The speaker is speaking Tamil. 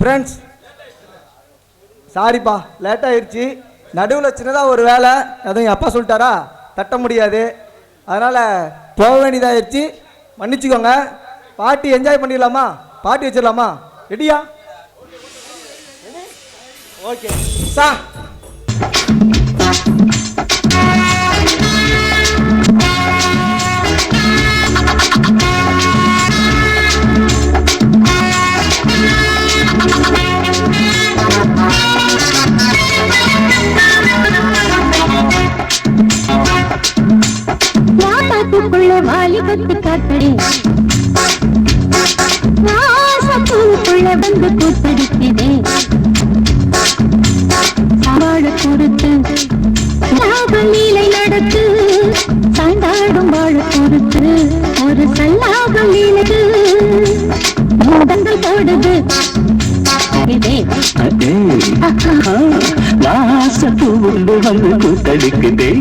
ஃப்ரெண்ட்ஸ் சாரிப்பா லேட் ஆயிடுச்சு. நடுவில் சின்னதாக ஒரு வேலை, அதுவும் என் அப்பா சொல்லிட்டாரா தட்ட முடியாது, அதனால் போக வேண்டியதாகிடுச்சு. மன்னிச்சுக்கோங்க. பாட்டி என்ஜாய் பண்ணிடலாமா? பாட்டி வச்சிடலாமா? ரெடியா? ஓகே சா வாலிபத்து காத்தடி வாசப்பூக்குள்ள வந்து கூத்தடிக்குதே வாழ கொடுத்து லீலை நடத்து சாய்ந்தாடும் வாழ கொடுத்து ஒரு சல்லாபம் லீலது மூடங்கள் போடுது வாசப்பூண்டு வந்து கூத்தடிக்குதே.